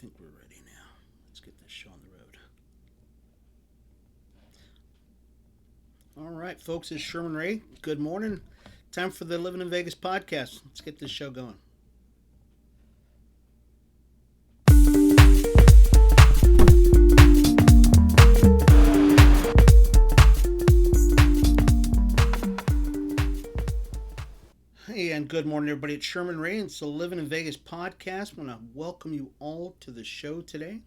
think we're ready now. Let's get this show on the road. All right, folks, it's Sherman Ray. Good morning. Time for the Livin in Vegas podcast. Let's get this show going. Hey, and good morning, everybody. It's Sherman Ray. It's the Livin in Vegas podcast. I want to welcome you all to the show today.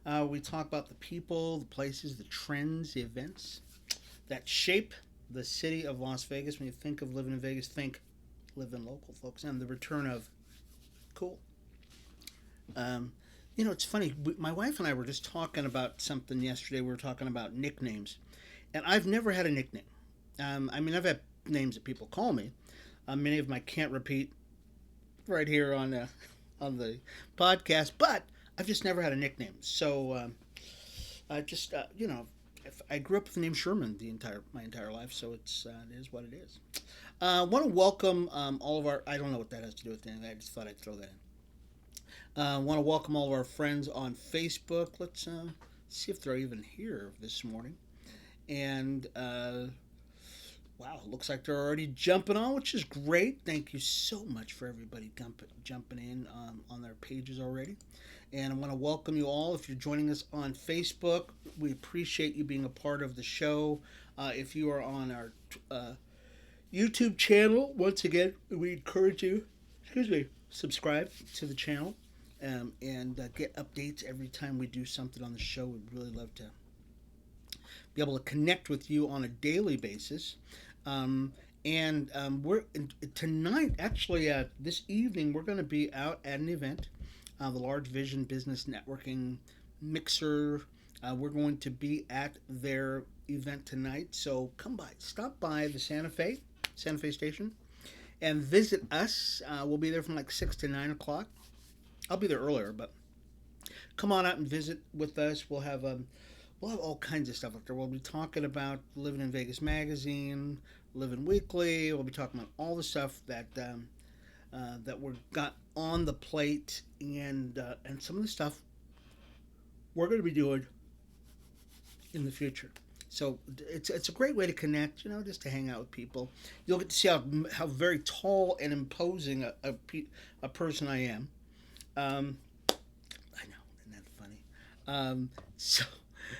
We talk about the people, the places, the trends, the events that shape the city of Las Vegas. When you think of living in Vegas, think living local, folks, and the return of cool. Um, it's funny. My wife and I were just talking about something yesterday. We were talking about nicknames, and I've never had a nickname. I've had names that people call me. Many of them I can't repeat right here on the podcast, but I've just never had a nickname. So I just if I grew up with the name Sherman my entire life, so it is what it is. I want to welcome all of our. I don't know what that has to do with anything. I just thought I'd throw that in. I want to welcome all of our friends on Facebook. Let's see if they're even here this morning. And wow, looks like they're already jumping on, which is great. Thank you so much for everybody jumping in on their pages already. And I want to welcome you all. If you're joining us on Facebook, we appreciate you being a part of the show. If you are on our YouTube channel, once again, we encourage you, subscribe to the channel and get updates every time we do something on the show. We'd really love to be able to connect with you on a daily basis. We're tonight, actually, this evening, we're going to be out at an event, the Large Vision Business Networking Mixer. We're going to be at their event tonight, so stop by the Santa Fe station, and visit us. We'll be there from like 6 to 9 o'clock. I'll be there earlier, but come on out and visit with us. We'll have all kinds of stuff up there. We'll be talking about Livin in Vegas magazine, Livin Weekly. We'll be talking about all the stuff that we've got on the plate, and some of the stuff we're going to be doing in the future. So it's a great way to connect, just to hang out with people. You'll get to see how very tall and imposing a person I am. I know, isn't that funny?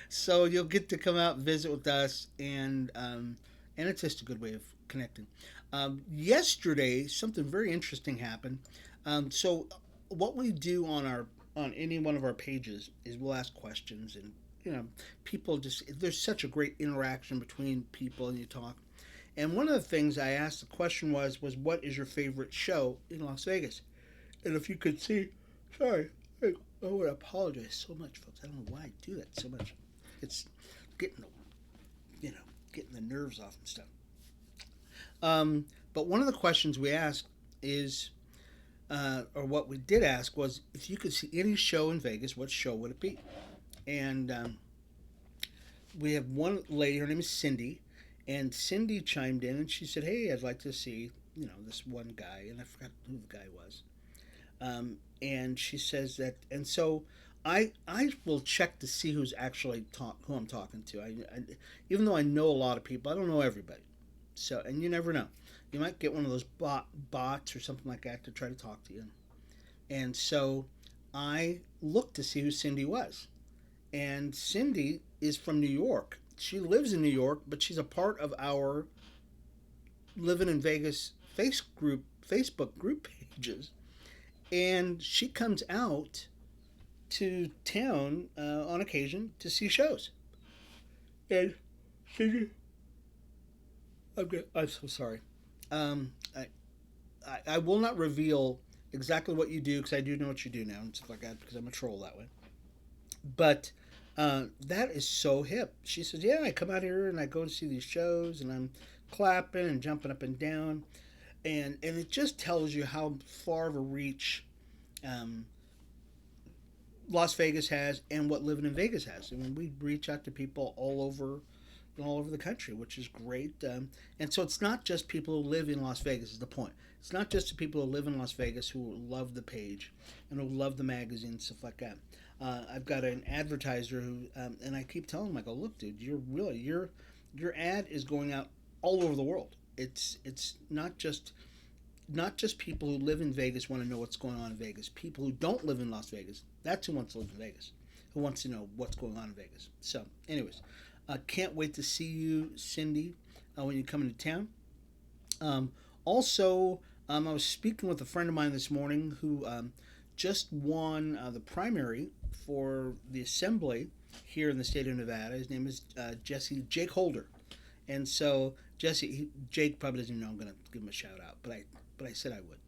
So you'll get to come out and visit with us, and it's just a good way of connecting. Yesterday, something very interesting happened. So what we do on any one of our pages is we'll ask questions, and people there's such a great interaction between people, and you talk. And one of the things I asked, the question was what is your favorite show in Las Vegas? And if you could see, sorry. I would apologize so much, folks. I don't know why I do that so much. It's getting the nerves off and stuff. But one of the questions we asked is, or what we did ask was, if you could see any show in Vegas, what show would it be? And we have one lady, her name is Cindy, and Cindy chimed in and she said, "Hey, I'd like to see, this one guy," and I forgot who the guy was. And she says that, and so I will check to see who's actually who I'm talking to. I even though I know a lot of people, I don't know everybody. So, and you never know, you might get one of those bots or something like that to try to talk to you. And so I looked to see who Cindy was, and Cindy is from New York. She lives in New York, but she's a part of our Livin in Vegas Facebook group pages. And she comes out to town on occasion to see shows. And I'm so sorry. I will not reveal exactly what you do, because I do know what you do now and stuff like that, because I'm a troll that way. But that is so hip. She says, "Yeah, I come out here and I go to see these shows, and I'm clapping and jumping up and down." And it just tells you how far of a reach Las Vegas has, and what Livin in Vegas has. I mean, we reach out to people all over all over the country, which is great. And so it's not just people who live in Las Vegas, is the point. It's not just the people who live in Las Vegas who love the page and who love the magazine and stuff like that. I've got an advertiser who, and I keep telling him, I go, look, dude, your ad is going out all over the world. It's not just people who live in Vegas want to know what's going on in Vegas. People who don't live in Las Vegas, that's who wants to live in Vegas, who wants to know what's going on in Vegas. So, anyways, can't wait to see you, Cindy, when you come into town. I was speaking with a friend of mine this morning who just won the primary for the assembly here in the state of Nevada. His name is Jake Holder. And so Jake probably doesn't know I'm going to give him a shout out, but I said I would.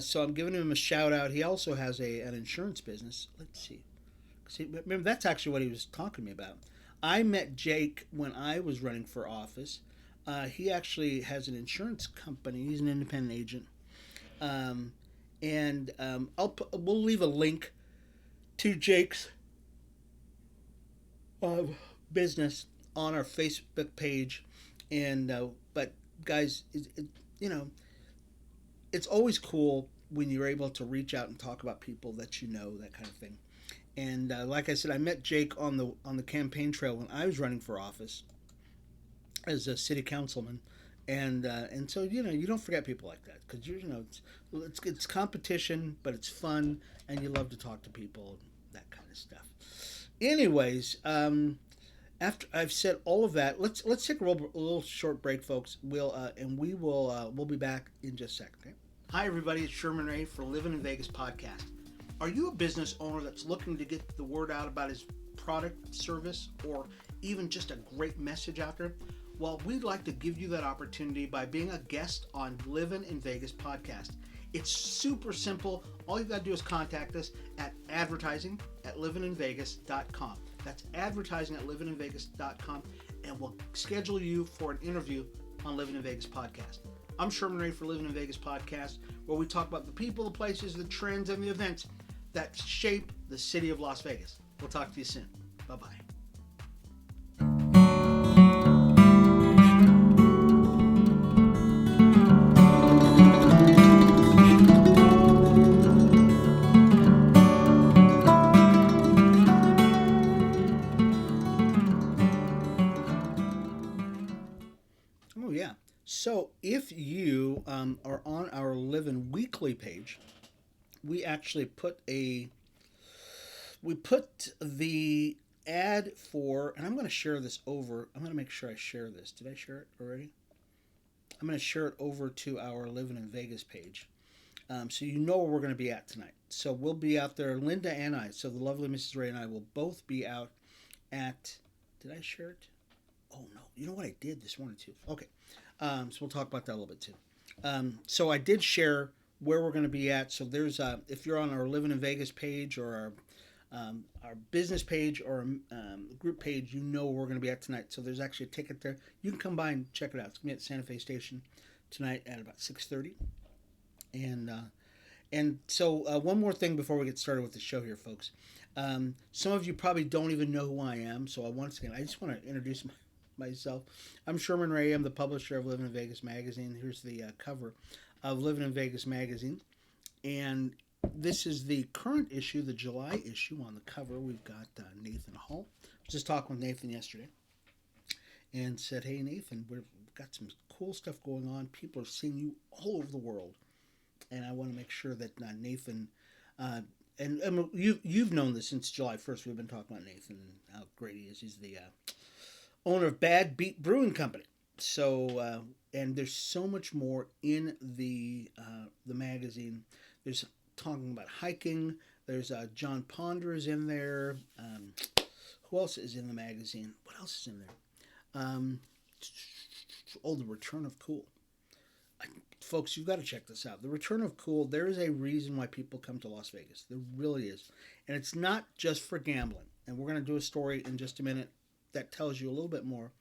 So I'm giving him a shout out. He also has an insurance business. Let's see. Remember, that's actually what he was talking to me about. I met Jake when I was running for office. He actually has an insurance company. He's an independent agent. We'll leave a link to Jake's business on our Facebook page. But guys, you know, it's always cool when you're able to reach out and talk about people that you know, that kind of thing. And like I said, I met Jake on the campaign trail when I was running for office as a city councilman, and so you don't forget people like that, because it's competition, but it's fun, and you love to talk to people and that kind of stuff. Anyways, after I've said all of that, let's take a little short break, folks. We'll be back in just a second. Okay? Hi everybody, it's Sherman Ray for Livin in Vegas podcast. Are you a business owner that's looking to get the word out about his product, service, or even just a great message out there? Well, we'd like to give you that opportunity by being a guest on Livin in Vegas podcast. It's super simple. All you've got to do is contact us at advertising@livininvegas.com. That's advertising@livininvegas.com, and we'll schedule you for an interview on Livin in Vegas podcast. I'm Sherman Ray for Livin in Vegas podcast, where we talk about the people, the places, the trends, and the events that shape the city of Las Vegas. We'll talk to you soon. Bye-bye. Oh, yeah. So if you are on our Livin Weekly page, we actually put the ad for, and I'm going to share this over. I'm going to make sure I share this. Did I share it already? I'm going to share it over to our Livin in Vegas page, so you know where we're going to be at tonight. So we'll be out there, Linda and I. So the lovely Mrs. Ray and I will both be out at. Did I share it? Oh no! You know what I did this morning too. Okay, so we'll talk about that a little bit too. So I did share where we're going to be at. So there's if you're on our Livin in Vegas page or our business page or group page, you know where we're going to be at tonight. So there's actually a ticket there. You can come by and check it out. It's going to be at Santa Fe Station tonight at about 6:30. And so one more thing before we get started with the show here, folks. Some of you probably don't even know who I am. So once again, I just want to introduce myself. I'm Sherman Ray. I'm the publisher of Livin in Vegas magazine. Here's the cover of Livin in Vegas magazine. And this is the current issue, the July issue. On the cover, we've got Nathan Hall. I was just talking with Nathan yesterday and said, hey, Nathan, we've got some cool stuff going on. People are seeing you all over the world. And I want to make sure that Nathan, and you've known this since July 1st. We've been talking about Nathan and how great he is. He's the owner of Bad Beat Brewing Company. So, and there's so much more in the magazine. There's talking about hiking. There's John Ponder is in there. Who else is in the magazine? What else is in there? The Return of Cool. Folks, you've got to check this out. The Return of Cool, there is a reason why people come to Las Vegas. There really is. And it's not just for gambling. And we're going to do a story in just a minute that tells you a little bit more.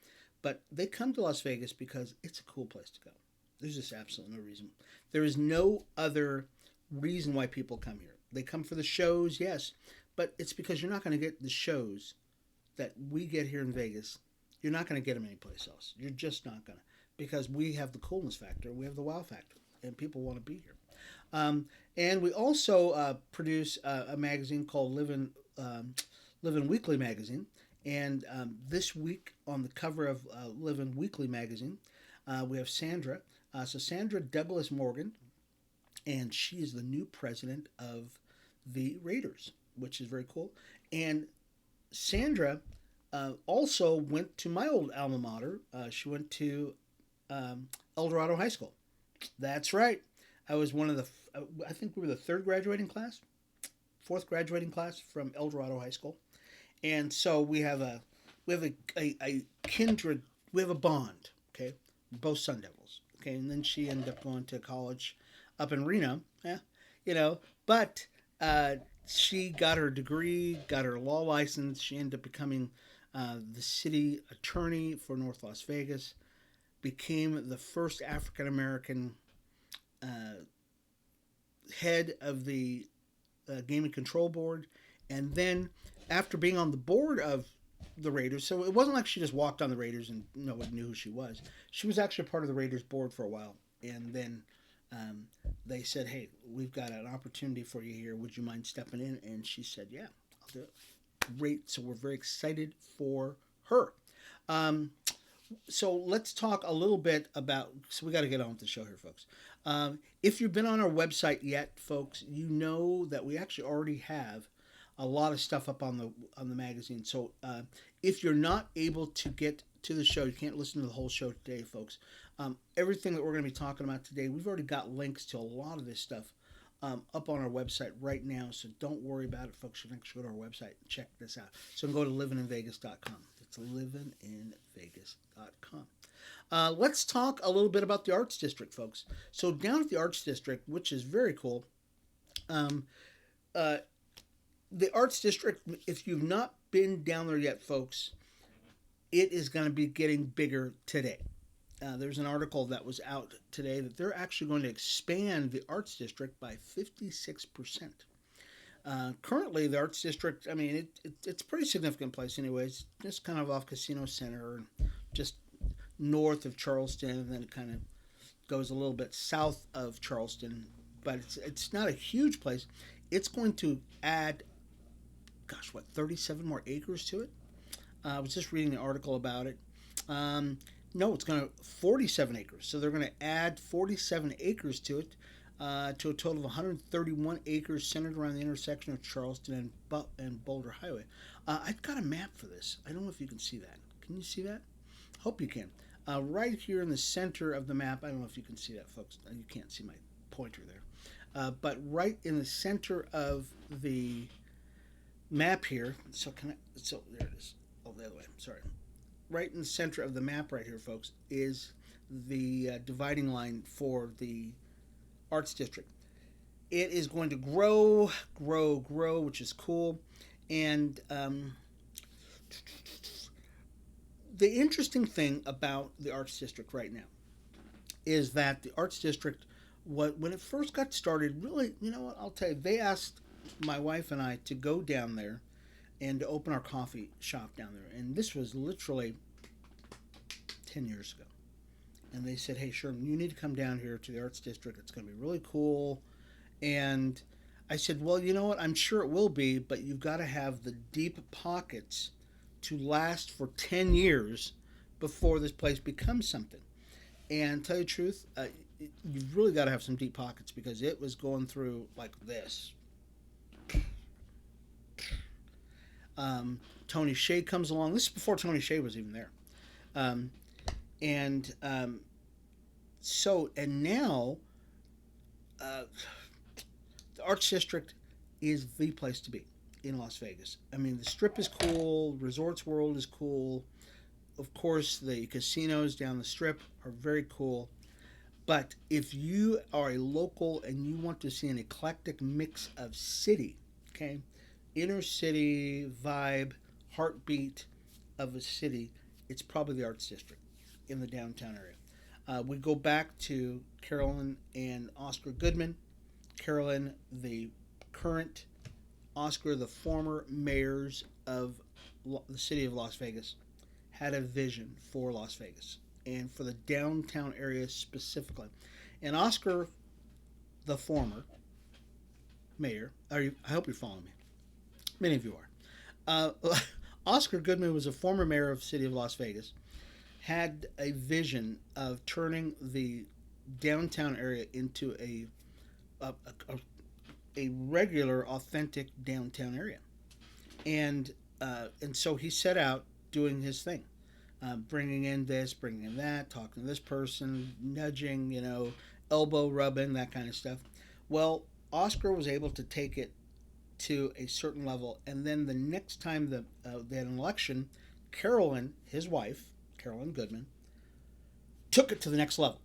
But they come to Las Vegas because it's a cool place to go. There's just absolutely no reason. There is no other reason why people come here. They come for the shows, yes. But it's because you're not going to get the shows that we get here in Vegas You're not going to get them anyplace else. You're just not going to, because we have the coolness factor, we have the wow factor, and people want to be here. And we also produce a magazine called Livin Weekly Magazine. And this week on the cover of Livin Weekly Magazine, we have Sandra. So Sandra Douglas Morgan, and she is the new president of the Raiders, which is very cool. And Sandra also went to my old alma mater. She went to El Dorado High School. That's right. I was one of the, I think we were the third graduating class, fourth graduating class from El Dorado High School. And so we have a kindred, we have a bond, okay? Both Sun Devils, okay? And then she ended up going to college up in Reno, yeah, you know, but she got her degree, got her law license. She ended up becoming the city attorney for North Las Vegas, became the first African American head of the Gaming Control Board, and then after being on the board of the Raiders, so it wasn't like she just walked on the Raiders and nobody knew who she was. She was actually part of the Raiders board for a while, and then they said, "Hey, we've got an opportunity for you here. Would you mind stepping in?" And she said, "Yeah, I'll do it." Great. So we're very excited for her. Um, so let's talk a little bit about. So we got to get on with the show here, folks. If you've been on our website yet, folks, you know that we actually already have a lot of stuff up on the magazine. So if you're not able to get to the show, you can't listen to the whole show today, folks. Everything that we're going to be talking about today, we've already got links to a lot of this stuff up on our website right now. So don't worry about it, folks. You can actually go to our website and check this out. So go to livininvegas.com. It's livininvegas.com. Let's talk a little bit about the Arts District, folks. So down at the Arts District, which is very cool, the Arts District, if you've not been down there yet, folks, it is going to be getting bigger today. There's an article that was out today that they're actually going to expand the Arts District by 56%. Currently, the Arts District, I mean, it's a pretty significant place anyways, just kind of off Casino Center, just north of Charleston, and then it kind of goes a little bit south of Charleston, but it's not a huge place. It's going to add, 37 more acres to it? I was just reading an article about it. No, it's going to 47 acres. So they're going to add 47 acres to it, to a total of 131 acres centered around the intersection of Charleston and Boulder Highway. I've got a map for this. I don't know if you can see that. Can you see that? Hope you can. Right here in the center of the map, I don't know if you can see that, folks. You can't see my pointer there. But right in the center of the map here, so there it is. Oh, the other way. Sorry. Right in the center of the map right here, folks, is the dividing line for the Arts District. It is going to grow, which is cool. And the interesting thing about the Arts District right now is that the Arts District, when it first got started, really, you know what, I'll tell you, they asked my wife and I to go down there and to open our coffee shop down there. And this was literally 10 years ago. And they said, "Hey, Sherman, you need to come down here to the Arts District. It's going to be really cool." And I said, "Well, you know what? I'm sure it will be, but you've got to have the deep pockets to last for 10 years before this place becomes something." And to tell you the truth, you've really got to have some deep pockets, because it was going through like this. Tony Hsieh comes along. This is before Tony Hsieh was even there. And now the Arts District is the place to be in Las Vegas. I mean, the Strip is cool, Resorts World is cool. Of course, the casinos down the Strip are very cool. But if you are a local and you want to see an eclectic mix of city, okay, inner city vibe, heartbeat of a city, it's probably the Arts District in the downtown area. We go back to Carolyn and Oscar Goodman. Carolyn, the current, Oscar, the former mayors of the city of Las Vegas, had a vision for Las Vegas and for the downtown area specifically. And Oscar, the former mayor, I hope you're following me. Many of you are. Oscar Goodman was a former mayor of the city of Las Vegas, had a vision of turning the downtown area into a, a regular, authentic downtown area. And so he set out doing his thing, bringing in this, bringing in that, talking to this person, nudging, elbow rubbing, that kind of stuff. Well, Oscar was able to take it to a certain level, and then the next time that they had an election, Carolyn, his wife, Carolyn Goodman, took it to the next level.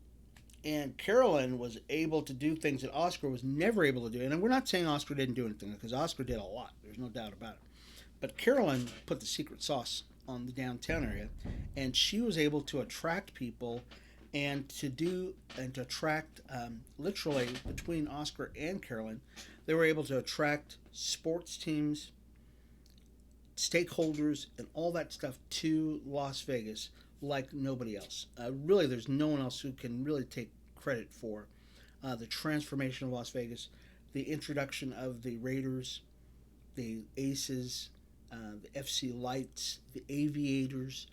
And Carolyn was able to do things that Oscar was never able to do. And we're not saying Oscar didn't do anything, because Oscar did a lot. There's no doubt about it. But Carolyn put the secret sauce on the downtown area, and she was able to attract people and to attract literally between Oscar and Carolyn, they were able to attract sports teams, stakeholders, and all that stuff to Las Vegas like nobody else. Really, there's no one else who can really take credit for the transformation of Las Vegas, the introduction of the Raiders, the Aces, the FC Lights, the Aviators.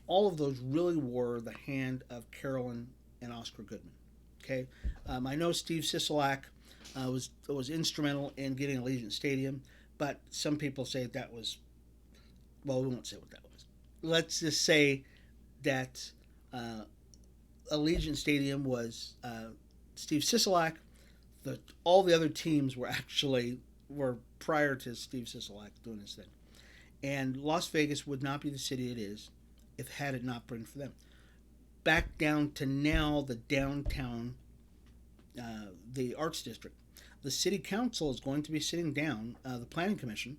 All of those really were the hand of Carolyn and Oscar Goodman. Okay, I know Steve Sisolak was instrumental in getting Allegiant Stadium, but some people say that was, well, we won't say what that was. Let's just say that Allegiant Stadium was Steve Sisolak. All the other teams were prior to Steve Sisolak doing his thing, and Las Vegas would not be the city it is if had it not been for them. Back down to now the downtown, the Arts District. The City Council is going to be sitting down, the Planning Commission.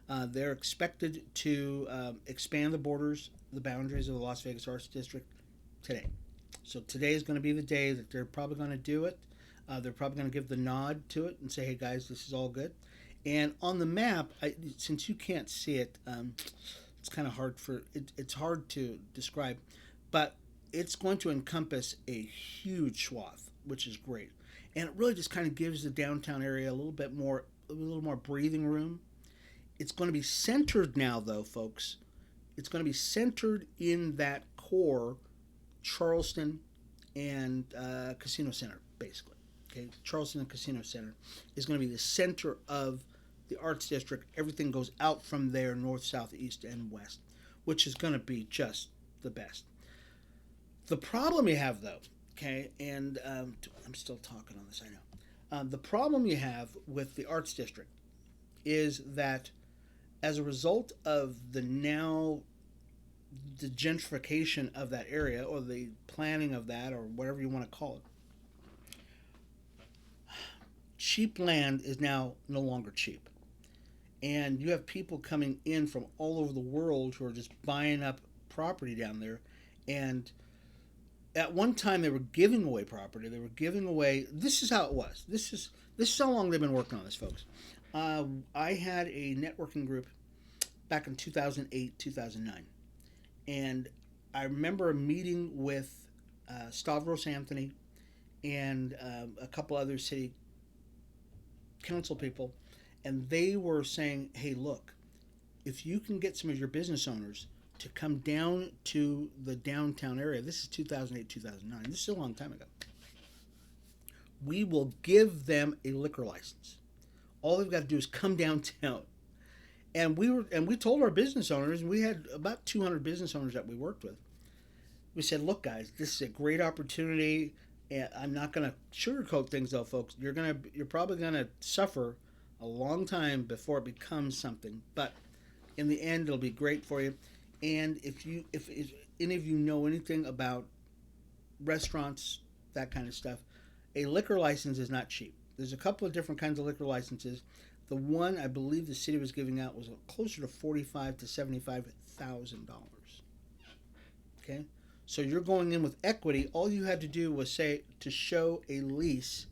They're expected to expand the boundaries of the Las Vegas Arts District today. So today is going to be the day that they're probably going to do it. They're probably going to give the nod to it and say, hey guys, this is all good. And on the map, since you can't see it, it's kind of it's hard to describe, but it's going to encompass a huge swath, which is great. And it really just kind of gives the downtown area a little more breathing room. It's going to be centered now, though, folks. It's going to be centered in that core Charleston and Casino Center, basically. Okay, Charleston and Casino Center is going to be the center of the Arts District. Everything goes out from there, north, south, east, and west, which is going to be just the best. The problem you have, though, okay, and I'm still talking on this, I know. The problem you have with the Arts District is that as a result of the gentrification of that area, or the planning of that, or whatever you want to call it, cheap land is now no longer cheap. And you have people coming in from all over the world who are just buying up property down there. And at one time they were giving away property. They were giving away. This is how it was. This is how long they've been working on this, folks. I had a networking group back in 2008, 2009, and I remember a meeting with Stavros Anthony and a couple other city council people, and they were saying, hey, look, if you can get some of your business owners to come down to the downtown area, this is 2008, 2009, this is a long time ago, we will give them a liquor license. All they've got to do is come downtown. And we told our business owners, and we had about 200 business owners that we worked with. We said, look, guys, this is a great opportunity. And I'm not going to sugarcoat things, though, folks. You're probably going to suffer a long time before it becomes something. But in the end, it'll be great for you. And if any of you know anything about restaurants, that kind of stuff, a liquor license is not cheap. There's a couple of different kinds of liquor licenses. The one I believe the city was giving out was closer to $45,000 to $75,000. Okay, so you're going in with equity. All you had to do was to show a lease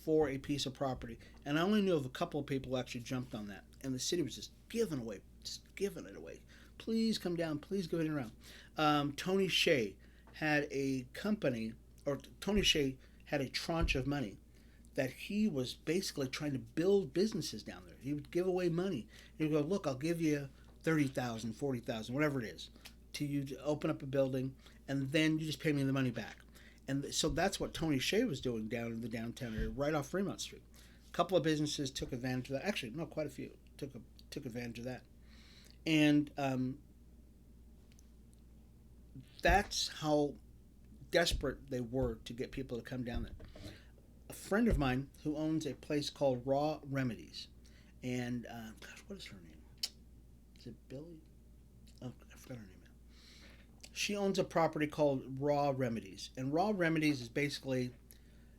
for a piece of property, and I only knew of a couple of people who actually jumped on that. And the city was just giving it away, Please come down. Please go in and around. Tony Shea had a company, or Tony Shea had a tranche of money that he was basically trying to build businesses down there. He would give away money. He'd go, look, I'll give you 30,000, 40,000, whatever it is, to you to open up a building, and then you just pay me the money back. And so that's what Tony Shea was doing down in the downtown area, right off Fremont Street. A couple of businesses took advantage of that. Actually, no, quite a few took advantage of that. And that's how desperate they were to get people to come down there. A friend of mine who owns a place called Raw Remedies, and gosh, what is her name? Is it Billy? Oh, I forgot her name now. She owns a property called Raw Remedies, and Raw Remedies is basically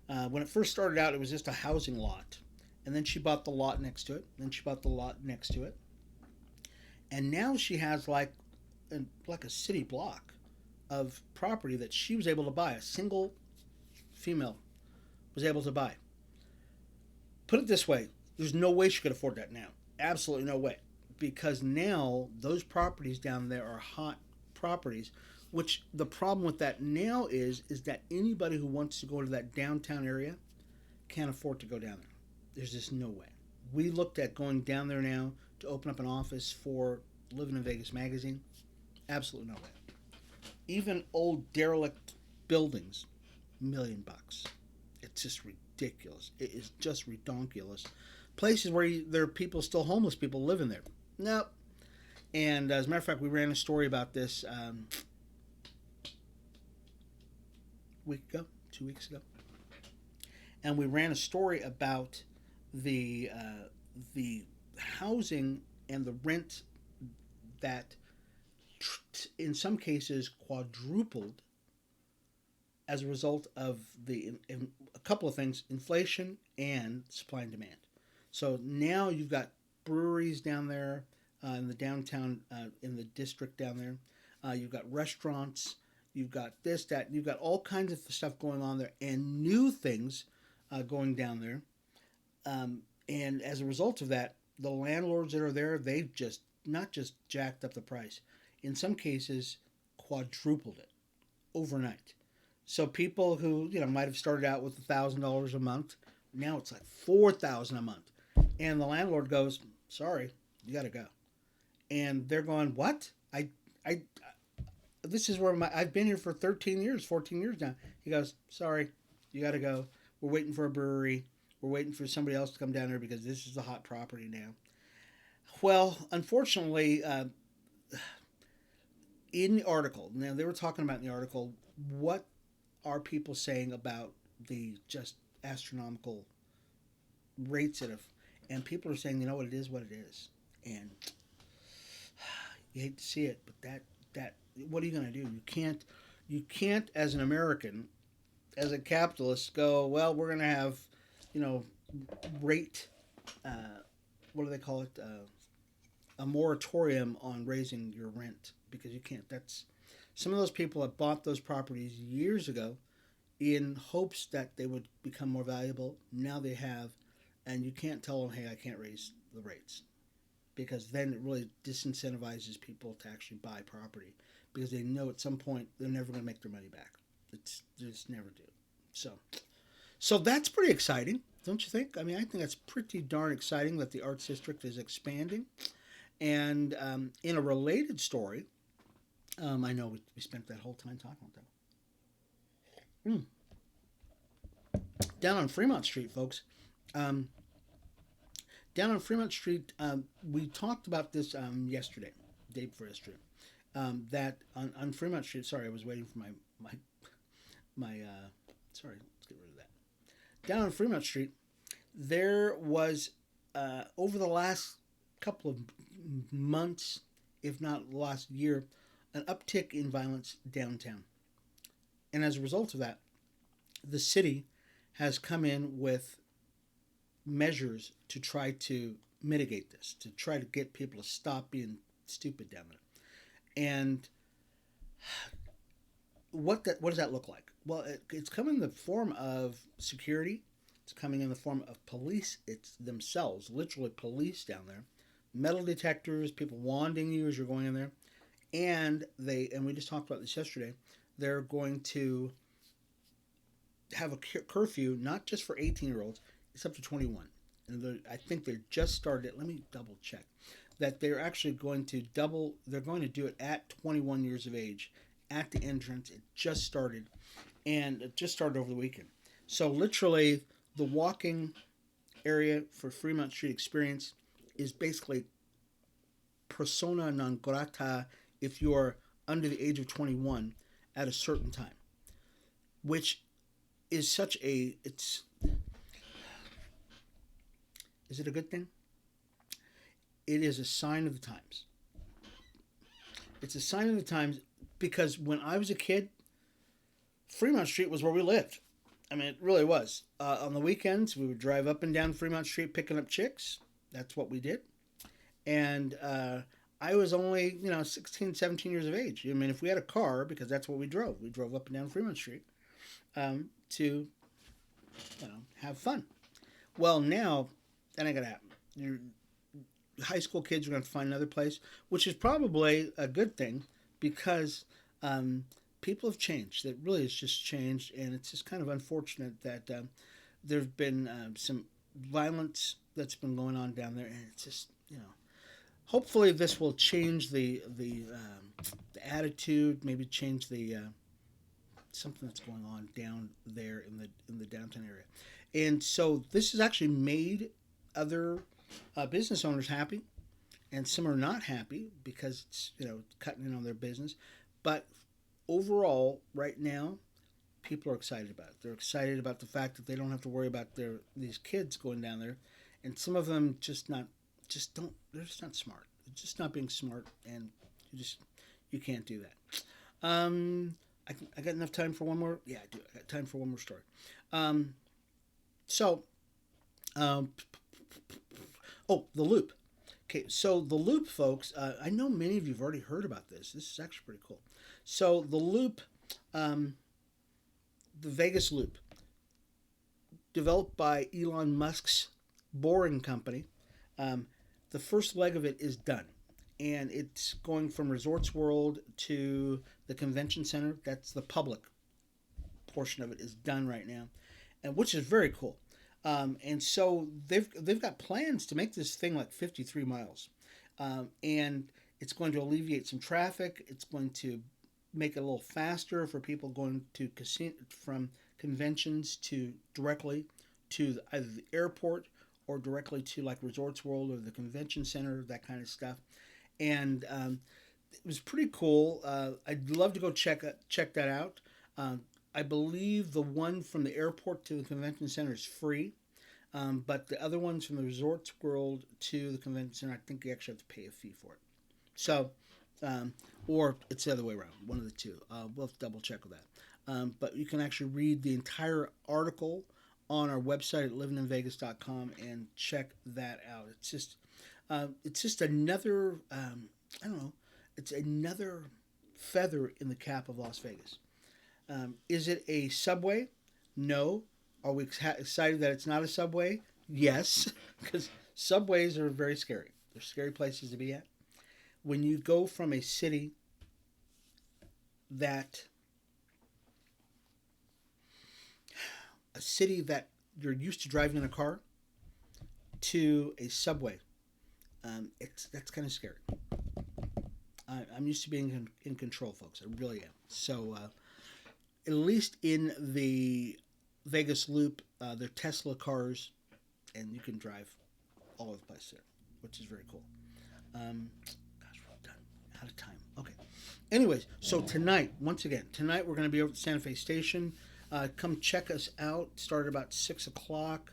when it first started out, it was just a housing lot, and then she bought the lot next to it. Then she bought the lot next to it, and now she has like a city block of property that she was able to buy. A single female was able to buy. Put it this way, there's no way she could afford that now. Absolutely no way. Because now those properties down there are hot properties, which the problem with that now is that anybody who wants to go to that downtown area can't afford to go down there. There's just no way. We looked at going down there now to open up an office for Livin in Vegas magazine. Absolutely no way. Even old derelict buildings, $1,000,000. It's just ridiculous. It is just redonkulous. Places where there are people, still homeless people living there. Nope. And as a matter of fact, we ran a story about this week ago, 2 weeks ago. And we ran a story about the housing and the rent that in some cases quadrupled as a result of in a couple of things, inflation and supply and demand. So now you've got breweries down there in the downtown, in the district down there. You've got restaurants. You've got this, that. You've got all kinds of stuff going on there and new things going down there. And as a result of that, the landlords that are there, they've just not just jacked up the price. In some cases, quadrupled it overnight. So people who might have started out with $1,000 a month, now it's like $4,000 a month, and the landlord goes, "Sorry, you got to go," and they're going, "What? I this is where I've been here for 13 years, 14 years now." He goes, "Sorry, you got to go. We're waiting for a brewery. We're waiting for somebody else to come down here because this is the hot property now." Well, unfortunately, in the article, now they were talking about in the article, what are people saying about the just astronomical rates and people are saying, it is what it is, and you hate to see it, but that what are you going to do? You can't as an American, as a capitalist, go, well, we're going to have rate what do they call it, a moratorium on raising your rent, because you can't. That's some of those people that bought those properties years ago in hopes that they would become more valuable. Now they have, and you can't tell them, hey, I can't raise the rates, because then it really disincentivizes people to actually buy property, because they know at some point they're never going to make their money back. They just never do. So that's pretty exciting, don't you think? I mean, I think that's pretty darn exciting that the Arts District is expanding. And in a related story, I know we spent that whole time talking about that. Down on Fremont Street, folks. Down on Fremont Street, we talked about this yesterday, day before yesterday. That on Fremont Street, sorry, I was waiting for my sorry, let's get rid of that. Down on Fremont Street, there was, over the last couple of months, if not last year, an uptick in violence downtown. And as a result of that, the city has come in with measures to try to mitigate this, to try to get people to stop being stupid down there. And what does that look like? Well, it's coming in the form of security. It's coming in the form of police. It's themselves, literally police down there. Metal detectors, people wanding you as you're going in there. And we just talked about this yesterday. They're going to have a curfew not just for 18-year-olds, it's up to 21. And I think they just started it. Let me double check that they're actually going to double. They're going to do it at 21 years of age at the entrance. It just started, and it just started over the weekend. So literally, the walking area for Fremont Street Experience is basically persona non grata if you're under the age of 21 at a certain time, which is such a it's is it a good thing? It is a sign of the times. It's a sign of the times because when I was a kid, Fremont Street was where we lived. I mean, it really was. On the weekends, we would drive up and down Fremont Street picking up chicks. That's what we did. And I was only, 16, 17 years of age. I mean, if we had a car, because that's what we drove up and down Fremont Street to, have fun. Well, now, that ain't going to happen. Your high school kids are going to find another place, which is probably a good thing because people have changed. It really has just changed, and it's just kind of unfortunate that there have been some violence that's been going on down there, and it's just, hopefully this will change the attitude, maybe change the something that's going on down there in the downtown area. And so this has actually made other business owners happy, and some are not happy because it's cutting in on their business. But overall, right now, people are excited about it. They're excited about the fact that they don't have to worry about these kids going down there, and some of them just don't. They're just not smart. They're just not being smart, and you can't do that. I got enough time for one more. Yeah, I do. I got time for one more story. Um, so, um, the loop. Okay, so the loop, folks. I know many of you have already heard about this. This is actually pretty cool. So the loop, the Vegas Loop, developed by Elon Musk's Boring Company. The first leg of it is done, and it's going from Resorts World to the convention center. That's the public portion of it is done right now, and which is very cool. And so they've got plans to make this thing like 53 miles, and it's going to alleviate some traffic. It's going to make it a little faster for people going to from conventions to directly to either the airport or directly to like Resorts World or the convention center, that kind of stuff. And it was pretty cool. I'd love to go check that out. I believe the one from the airport to the convention center is free, but the other ones from the Resorts World to the convention center, I think you actually have to pay a fee for it. So, or it's the other way around, one of the two. We'll have to double check with that. But you can actually read the entire article on our website at livininvegas.com and check that out. It's just another, I don't know, it's another feather in the cap of Las Vegas. Is it a subway? No. Are we excited that it's not a subway? Yes, because subways are very scary. They're scary places to be at. When you go from a city that you're used to driving in a car to a subway, that's kind of scary. I'm used to being in control, folks. I really am. So, at least in the Vegas Loop, they're Tesla cars, and you can drive all over the place there, which is very cool. Gosh, we're done. Out of time. Okay. Anyways, so tonight we're going to be over at Santa Fe Station. Come check us out. Start about 6 o'clock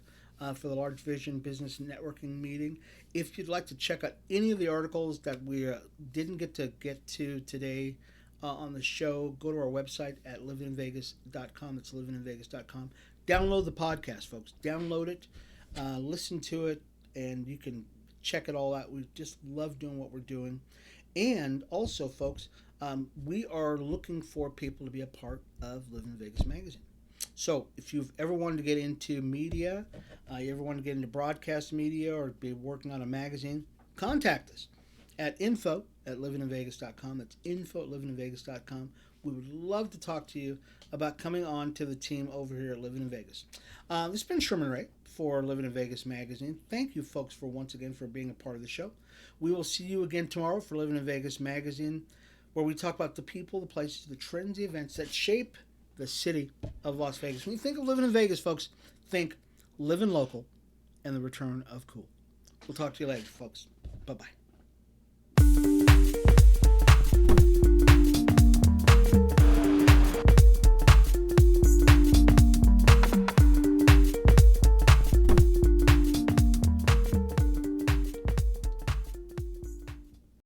for the Large Vision Business Networking meeting. If you'd like to check out any of the articles that we didn't get to today on the show, go to our website at livininvegas.com. That's livininvegas.com. Download the podcast, folks. Download it, listen to it, and you can check it all out. We just love doing what we're doing. And also, folks, we are looking for people to be a part of Livin Vegas magazine. So if you've ever wanted to get into media, you ever want to get into broadcast media or be working on a magazine, contact us. at info@livininvegas.com. That's info@livininvegas.com. We would love to talk to you about coming on to the team over here at Livin in Vegas. This has been Sherman Ray for Livin in Vegas magazine. Thank you, folks, for once again for being a part of the show. We will see you again tomorrow for Livin in Vegas magazine, where we talk about the people, the places, the trends, the events that shape the city of Las Vegas. When you think of living in Vegas, folks, think living local and the return of cool. We'll talk to you later, folks. Bye-bye.